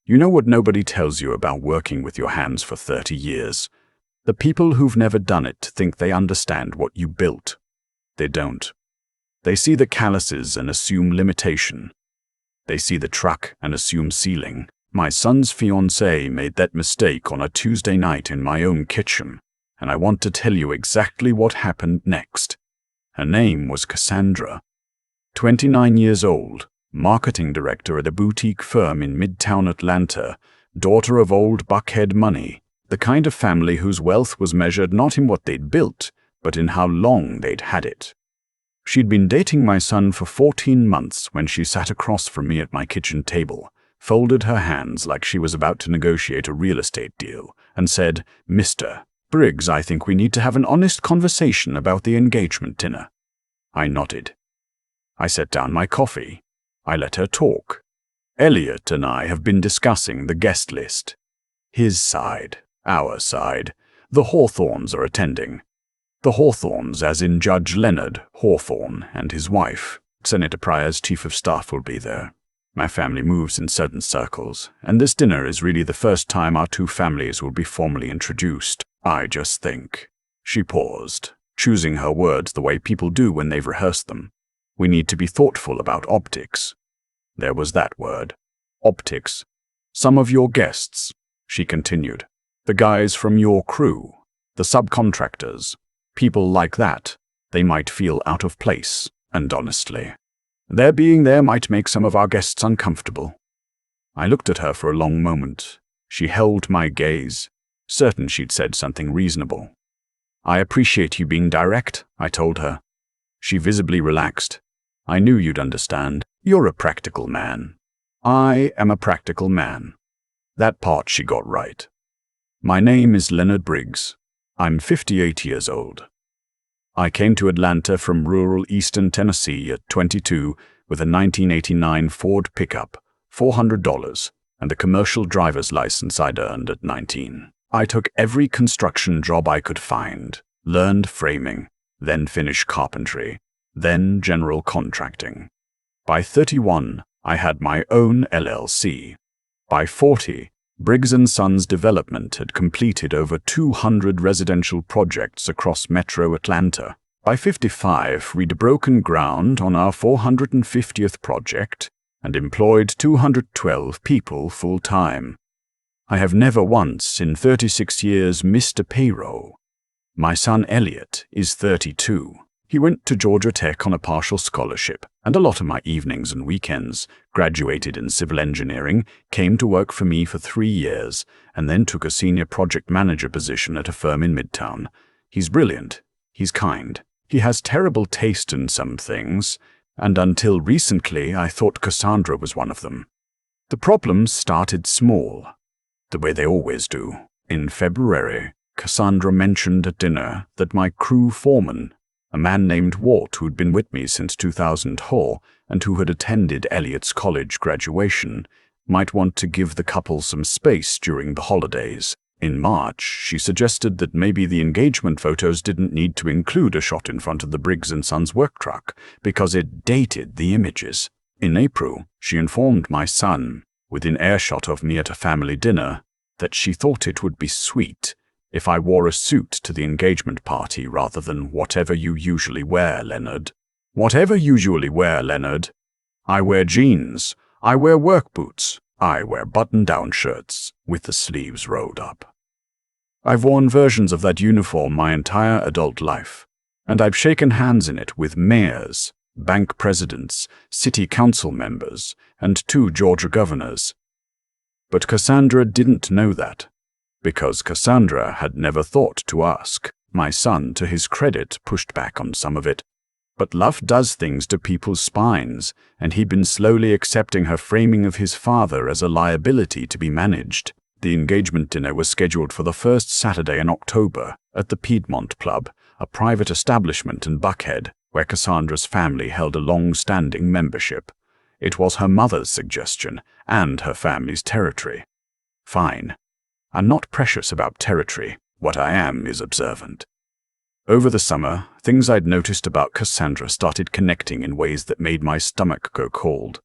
You know what nobody tells you about working with your hands for 30 years? The people who've never done it think they understand what you built. They don't. They see the calluses and assume limitation. They see the truck and assume ceiling. My son's fiancée made that mistake on a Tuesday night in my own kitchen, and I want to tell you exactly what happened next. Her name was Cassandra. 29 years old, marketing director at a boutique firm in Midtown Atlanta, daughter of old Buckhead money, the kind of family whose wealth was measured not in what they'd built, but in how long they'd had it. She'd been dating my son for 14 months when she sat across from me at my kitchen table, folded her hands like she was about to negotiate a real estate deal, and said, "Mr. Briggs, I think we need to have an honest conversation about the engagement dinner." I nodded. I set down my coffee. I let her talk. Elliot and I have been discussing the guest list. His side, our side. The Hawthorns are attending. The Hawthorns, as in Judge Leonard Hawthorne and his wife. Senator Pryor's chief of staff will be there. My family moves in certain circles, and this dinner is really the first time our two families will be formally introduced. I just think. She paused, choosing her words the way people do when they've rehearsed them. We need to be thoughtful about optics. There was that word. Optics. Some of your guests, she continued. The guys from your crew, the subcontractors, people like that, they might feel out of place, and honestly, their being there might make some of our guests uncomfortable. I looked at her for a long moment. She held my gaze, certain she'd said something reasonable. "I appreciate you being direct," I told her. She visibly relaxed. "I knew you'd understand. You're a practical man. I am a practical man." That part she got right. My name is Leonard Briggs. I'm 58 years old. I came to Atlanta from rural eastern Tennessee at 22 with a 1989 Ford pickup, $400, and the commercial driver's license I'd earned at 19. I took every construction job I could find, learned framing, then finished carpentry, then general contracting. By 31, I had my own LLC. By 40, Briggs & Sons Development had completed over 200 residential projects across metro Atlanta. By 55, we'd broken ground on our 450th project and employed 212 people full-time. I have never once in 36 years missed a payroll. My son Elliot is 32. He went to Georgia Tech on a partial scholarship, and a lot of my evenings and weekends, graduated in civil engineering, came to work for me for 3 years, and then took a senior project manager position at a firm in Midtown. He's brilliant. He's kind. He has terrible taste in some things, and until recently I thought Cassandra was one of them. The problems started small, the way they always do. In February, Cassandra mentioned at dinner that my crew foreman, a man named Walt who'd been with me since 2004 and who had attended Elliot's college graduation, might want to give the couple some space during the holidays. In March, she suggested that maybe the engagement photos didn't need to include a shot in front of the Briggs & Sons work truck because it dated the images. In April, she informed my son, within earshot of me at a family dinner, that she thought it would be sweet if I wore a suit to the engagement party rather than "whatever you usually wear, Leonard." Whatever usually wear, Leonard. I wear jeans. I wear work boots. I wear button-down shirts with the sleeves rolled up. I've worn versions of that uniform my entire adult life, and I've shaken hands in it with mayors, bank presidents, city council members, and 2 Georgia governors. But Cassandra didn't know that, because Cassandra had never thought to ask. My son, to his credit, pushed back on some of it. But love does things to people's spines, and he'd been slowly accepting her framing of his father as a liability to be managed. The engagement dinner was scheduled for the first Saturday in October at the Piedmont Club, a private establishment in Buckhead, where Cassandra's family held a long-standing membership. It was her mother's suggestion and her family's territory. Fine. I'm not precious about territory. What I am is observant. Over the summer, things I'd noticed about Cassandra started connecting in ways that made my stomach go cold.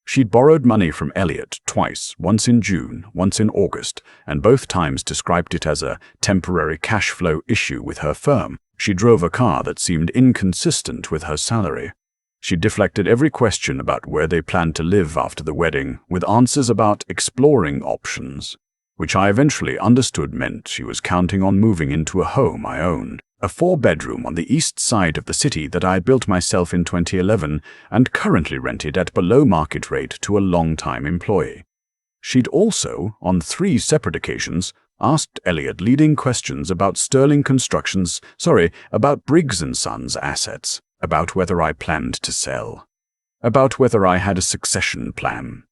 She'd borrowed money from Elliot twice, once in June, once in August, and both times described it as a temporary cash flow issue with her firm. She drove a car that seemed inconsistent with her salary. She deflected every question about where they planned to live after the wedding with answers about exploring options, which I eventually understood meant she was counting on moving into a home I owned, a 4-bedroom on the east side of the city that I built myself in 2011 and currently rented at below market rate to a long-time employee. She'd also, on 3 separate occasions, asked Elliot leading questions about about Briggs & Sons assets, about whether I planned to sell, about whether I had a succession plan,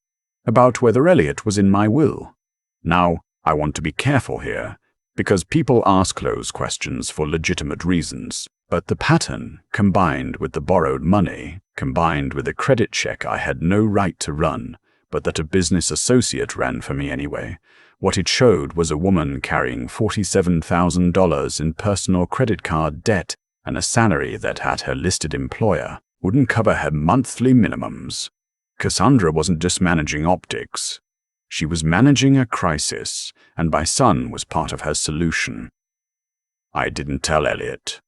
about whether Elliot was in my will. Now, I want to be careful here, because people ask those questions for legitimate reasons, but the pattern, combined with the borrowed money, combined with a credit check I had no right to run, but that a business associate ran for me anyway, what it showed was a woman carrying $47,000 in personal credit card debt and a salary that at her listed employer wouldn't cover her monthly minimums. Cassandra wasn't just managing optics. She was managing a crisis, and my son was part of her solution. I didn't tell Elliot.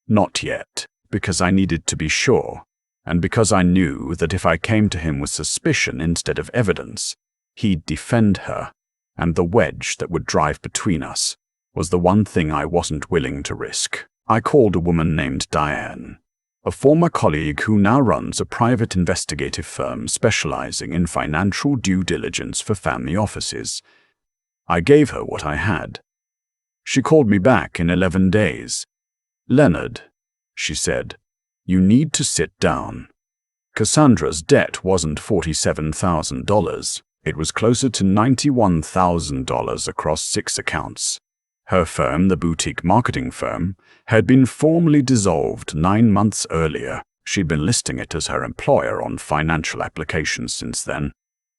Not yet, because I needed to be sure, and because I knew that if I came to him with suspicion instead of evidence, he'd defend her, and the wedge that would drive between us was the one thing I wasn't willing to risk. I called a woman named Diane, a former colleague who now runs a private investigative firm specializing in financial due diligence for family offices. I gave her what I had. She called me back in 11 days. "Leonard," she said, "you need to sit down." Cassandra's debt wasn't $47,000. It was closer to $91,000 across 6 accounts. Her firm, the boutique marketing firm, had been formally dissolved 9 months earlier. She'd been listing it as her employer on financial applications since then,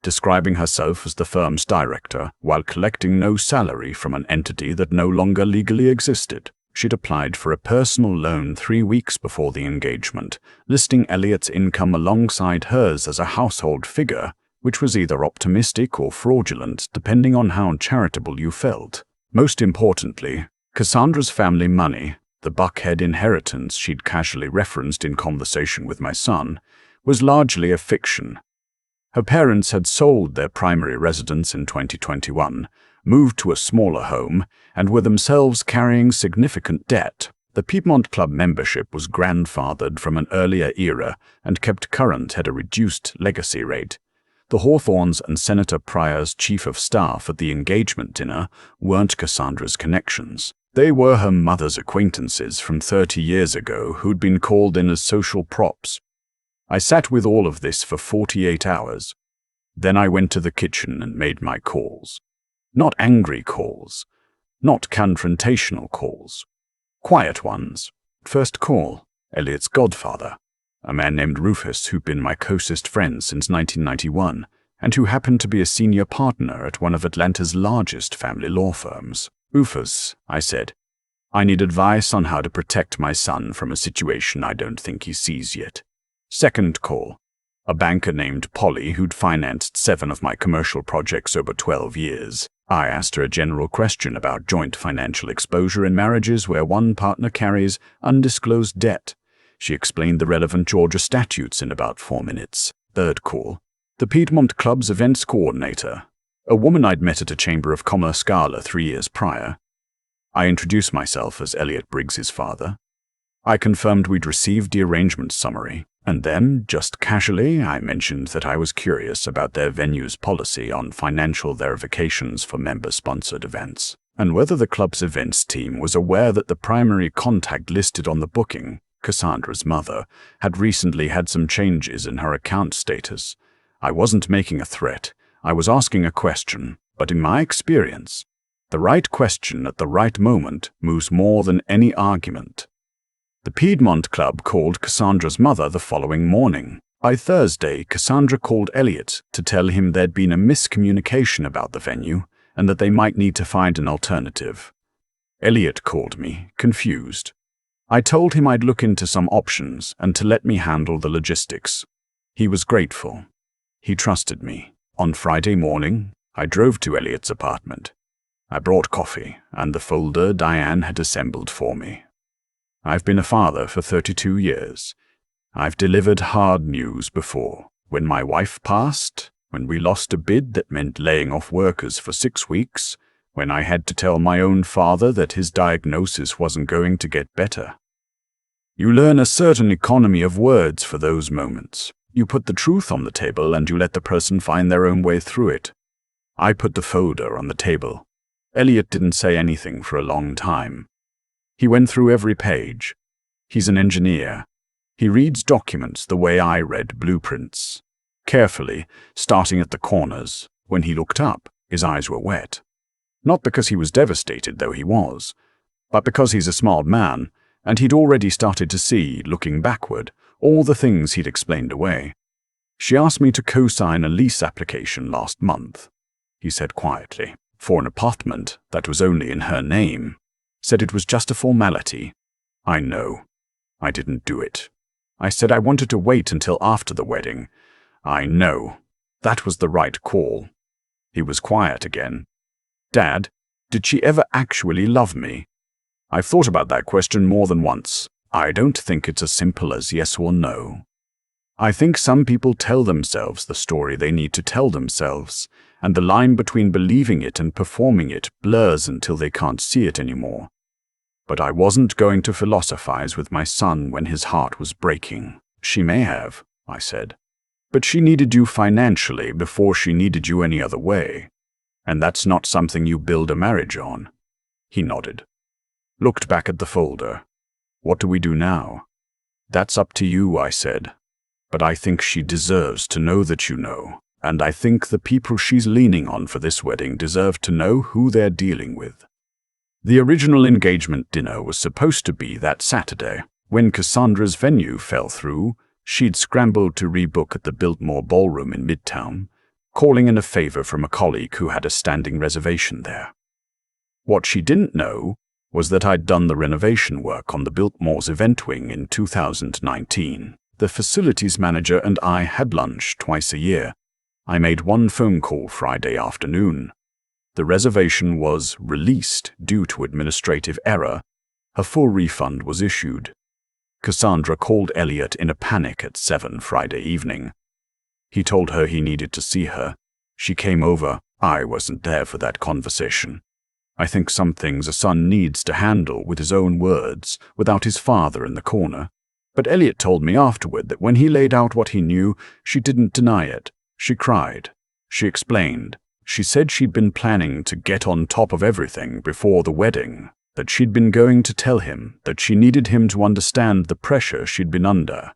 describing herself as the firm's director while collecting no salary from an entity that no longer legally existed. She'd applied for a personal loan 3 weeks before the engagement, listing Elliot's income alongside hers as a household figure, which was either optimistic or fraudulent, depending on how charitable you felt. Most importantly, Cassandra's family money, the Buckhead inheritance she'd casually referenced in conversation with my son, was largely a fiction. Her parents had sold their primary residence in 2021, moved to a smaller home, and were themselves carrying significant debt. The Piedmont Club membership was grandfathered from an earlier era and kept current at a reduced legacy rate. The Hawthorns and Senator Pryor's chief of staff at the engagement dinner weren't Cassandra's connections. They were her mother's acquaintances from 30 years ago who'd been called in as social props. I sat with all of this for 48 hours. Then I went to the kitchen and made my calls. Not angry calls. Not confrontational calls. Quiet ones. First call, Elliot's godfather, a man named Rufus who'd been my closest friend since 1991, and who happened to be a senior partner at one of Atlanta's largest family law firms. "Rufus," I said, "I need advice on how to protect my son from a situation I don't think he sees yet." Second call, a banker named Polly who'd financed 7 of my commercial projects over 12 years. I asked her a general question about joint financial exposure in marriages where one partner carries undisclosed debt. She explained the relevant Georgia statutes in about 4 minutes. Third call, the Piedmont Club's events coordinator, a woman I'd met at a Chamber of Commerce gala 3 years prior. I introduced myself as Elliot Briggs's father. I confirmed we'd received the arrangement summary, and then, just casually, I mentioned that I was curious about their venue's policy on financial verifications for member-sponsored events, and whether the club's events team was aware that the primary contact listed on the booking, Cassandra's mother, had recently had some changes in her account status. I wasn't making a threat. I was asking a question, but in my experience, the right question at the right moment moves more than any argument. The Piedmont Club called Cassandra's mother the following morning. By Thursday, Cassandra called Elliot to tell him there'd been a miscommunication about the venue and that they might need to find an alternative. Elliot called me, confused. I told him I'd look into some options and to let me handle the logistics. He was grateful. He trusted me. On Friday morning, I drove to Elliot's apartment. I brought coffee and the folder Diane had assembled for me. I've been a father for 32 years. I've delivered hard news before. When my wife passed, when we lost a bid that meant laying off workers for 6 weeks, when I had to tell my own father that his diagnosis wasn't going to get better. You learn a certain economy of words for those moments. You put the truth on the table and you let the person find their own way through it. I put the folder on the table. Elliot didn't say anything for a long time. He went through every page. He's an engineer. He reads documents the way I read blueprints. Carefully, starting at the corners. When he looked up, his eyes were wet. Not because he was devastated, though he was, but because he's a smart man, and he'd already started to see, looking backward, all the things he'd explained away. She asked me to co-sign a lease application last month, he said quietly, for an apartment that was only in her name. Said it was just a formality. I know. I didn't do it. I said I wanted to wait until after the wedding. I know. That was the right call. He was quiet again. Dad, did she ever actually love me? I've thought about that question more than once. I don't think it's as simple as yes or no. I think some people tell themselves the story they need to tell themselves, and the line between believing it and performing it blurs until they can't see it anymore. But I wasn't going to philosophize with my son when his heart was breaking. She may have, I said. But she needed you financially before she needed you any other way. And that's not something you build a marriage on. He nodded. Looked back at the folder. What do we do now? That's up to you, I said. But I think she deserves to know that you know. And I think the people she's leaning on for this wedding deserve to know who they're dealing with. The original engagement dinner was supposed to be that Saturday. When Cassandra's venue fell through, she'd scrambled to rebook at the Biltmore Ballroom in Midtown, calling in a favor from a colleague who had a standing reservation there. What she didn't know was that I'd done the renovation work on the Biltmore's event wing in 2019. The facilities manager and I had lunch twice a year. I made one phone call Friday afternoon. The reservation was released due to administrative error. A full refund was issued. Cassandra called Elliot in a panic at 7 Friday evening. He told her he needed to see her. She came over. I wasn't there for that conversation. I think some things a son needs to handle with his own words, without his father in the corner. But Elliot told me afterward that when he laid out what he knew, she didn't deny it. She cried. She explained. She said she'd been planning to get on top of everything before the wedding, that she'd been going to tell him, that she needed him to understand the pressure she'd been under.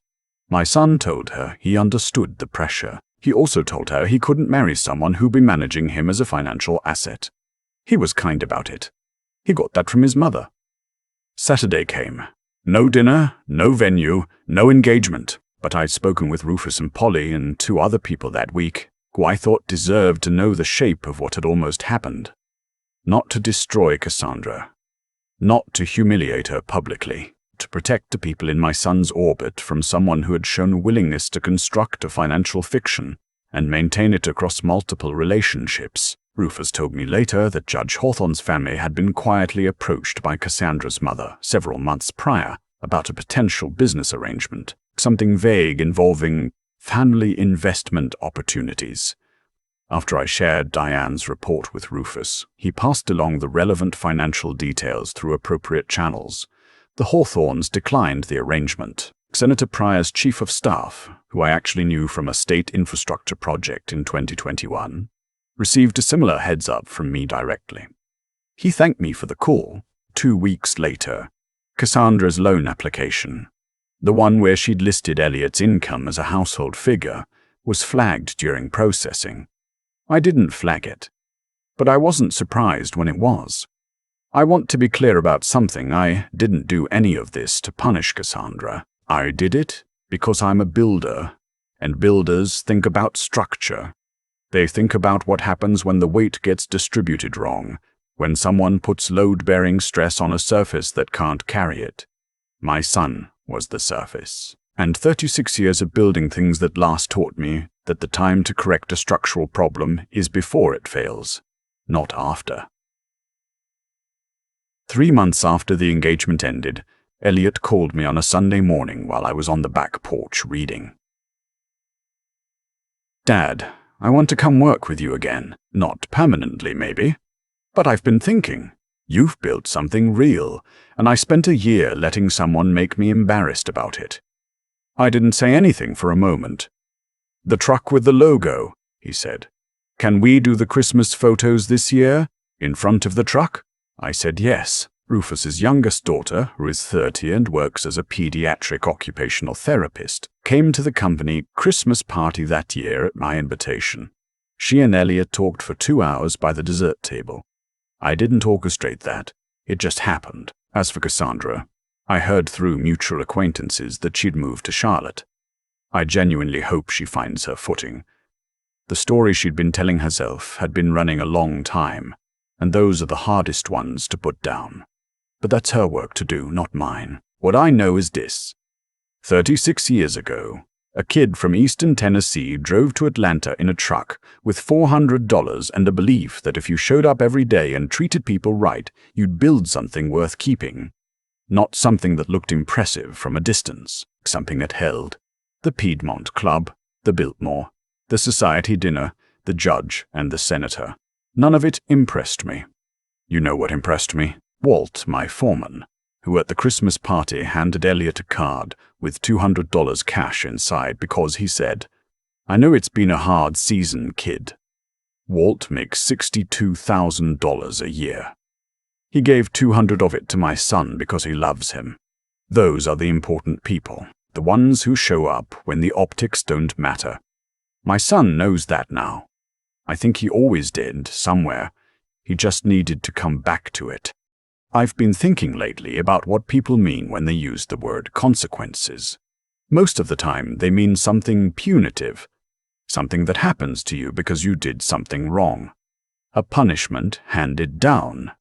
My son told her he understood the pressure. He also told her he couldn't marry someone who'd be managing him as a financial asset. He was kind about it. He got that from his mother. Saturday came. No dinner, no venue, no engagement. But I'd spoken with Rufus and Polly and 2 other people that week, who I thought deserved to know the shape of what had almost happened. Not to destroy Cassandra. Not to humiliate her publicly. To protect the people in my son's orbit from someone who had shown a willingness to construct a financial fiction and maintain it across multiple relationships. Rufus told me later that Judge Hawthorne's family had been quietly approached by Cassandra's mother several months prior about a potential business arrangement, something vague involving family investment opportunities. After I shared Diane's report with Rufus, he passed along the relevant financial details through appropriate channels. The Hawthornes declined the arrangement. Senator Pryor's chief of staff, who I actually knew from a state infrastructure project in 2021, received a similar heads-up from me directly. He thanked me for the call. 2 weeks later, Cassandra's loan application, the one where she'd listed Elliot's income as a household figure, was flagged during processing. I didn't flag it, but I wasn't surprised when it was. I want to be clear about something. I didn't do any of this to punish Cassandra. I did it because I'm a builder, and builders think about structure. They think about what happens when the weight gets distributed wrong, when someone puts load-bearing stress on a surface that can't carry it. My son was the surface. And 36 years of building things that last taught me that the time to correct a structural problem is before it fails, not after. 3 months after the engagement ended, Elliot called me on a Sunday morning while I was on the back porch reading. "Dad, I want to come work with you again. Not permanently, maybe. But I've been thinking. You've built something real, and I spent a year letting someone make me embarrassed about it." I didn't say anything for a moment. "The truck with the logo," he said. "Can we do the Christmas photos this year, in front of the truck?" I said yes. Rufus's youngest daughter, who is 30 and works as a pediatric occupational therapist, came to the company Christmas party that year at my invitation. She and Elliot talked for 2 hours by the dessert table. I didn't orchestrate that. It just happened. As for Cassandra, I heard through mutual acquaintances that she'd moved to Charlotte. I genuinely hope she finds her footing. The story she'd been telling herself had been running a long time, and those are the hardest ones to put down. But that's her work to do, not mine. What I know is this. 36 years ago, a kid from eastern Tennessee drove to Atlanta in a truck with $400 and a belief that if you showed up every day and treated people right, you'd build something worth keeping. Not something that looked impressive from a distance, something that held. The Piedmont Club, the Biltmore, the society dinner, the judge, and the senator. None of it impressed me. You know what impressed me? Walt, my foreman, who at the Christmas party handed Elliot a card with $200 cash inside because he said, "I know it's been a hard season, kid." Walt makes $62,000 a year. He gave 200 of it to my son because he loves him. Those are the important people, the ones who show up when the optics don't matter. My son knows that now. I think he always did, somewhere. He just needed to come back to it. I've been thinking lately about what people mean when they use the word consequences. Most of the time, they mean something punitive, something that happens to you because you did something wrong. A punishment handed down.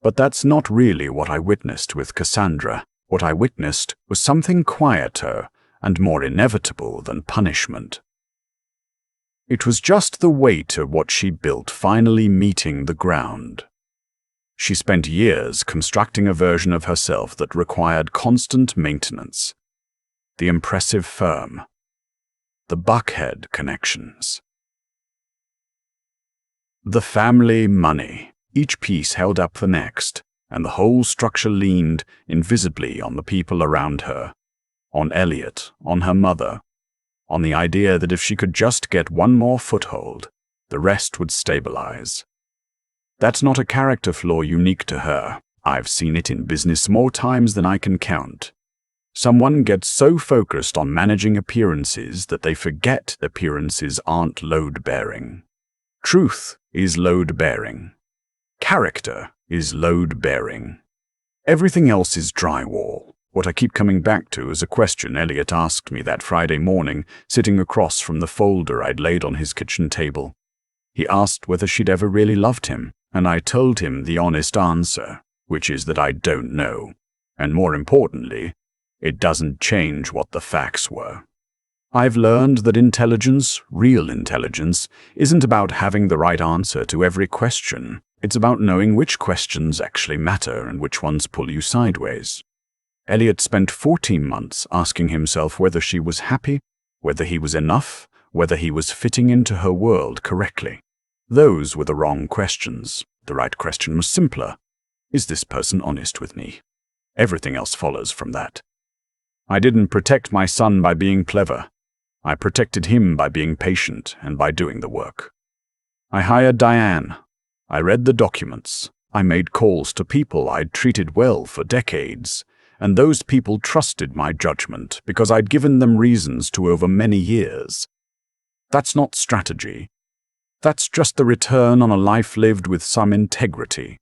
But that's not really what I witnessed with Cassandra. What I witnessed was something quieter and more inevitable than punishment. It was just the weight of what she built finally meeting the ground. She spent years constructing a version of herself that required constant maintenance. The impressive firm. The Buckhead connections. The family money. Each piece held up the next, and the whole structure leaned invisibly on the people around her. On Elliot, on her mother, on the idea that if she could just get one more foothold, the rest would stabilize. That's not a character flaw unique to her. I've seen it in business more times than I can count. Someone gets so focused on managing appearances that they forget appearances aren't load-bearing. Truth is load-bearing. Character is load-bearing. Everything else is drywall. What I keep coming back to is a question Elliot asked me that Friday morning, sitting across from the folder I'd laid on his kitchen table. He asked whether she'd ever really loved him, and I told him the honest answer, which is that I don't know. And more importantly, it doesn't change what the facts were. I've learned that intelligence, real intelligence, isn't about having the right answer to every question. It's about knowing which questions actually matter and which ones pull you sideways. Elliot spent 14 months asking himself whether she was happy, whether he was enough, whether he was fitting into her world correctly. Those were the wrong questions. The right question was simpler. Is this person honest with me? Everything else follows from that. I didn't protect my son by being clever. I protected him by being patient and by doing the work. I hired Diane. I read the documents. I made calls to people I'd treated well for decades, and those people trusted my judgment because I'd given them reasons to over many years. That's not strategy. That's just the return on a life lived with some integrity.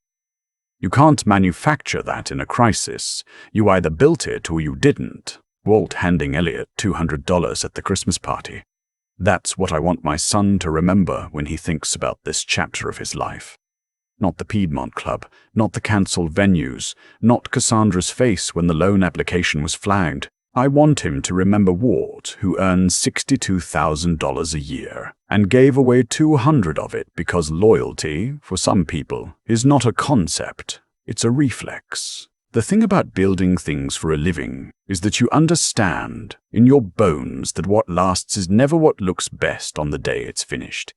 You can't manufacture that in a crisis. You either built it or you didn't. Walt handing Elliot $200 at the Christmas party. That's what I want my son to remember when he thinks about this chapter of his life. Not the Piedmont Club, not the cancelled venues, not Cassandra's face when the loan application was flagged, I want him to remember Walt, who earns $62,000 a year and gave away 200 of it because loyalty, for some people, is not a concept, it's a reflex. The thing about building things for a living is that you understand in your bones that what lasts is never what looks best on the day it's finished.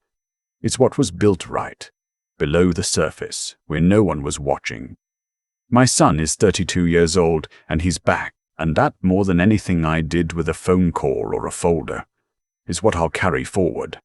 It's what was built right, below the surface, where no one was watching. My son is 32 years old, and he's back, and that, more than anything I did with a phone call or a folder, is what I'll carry forward.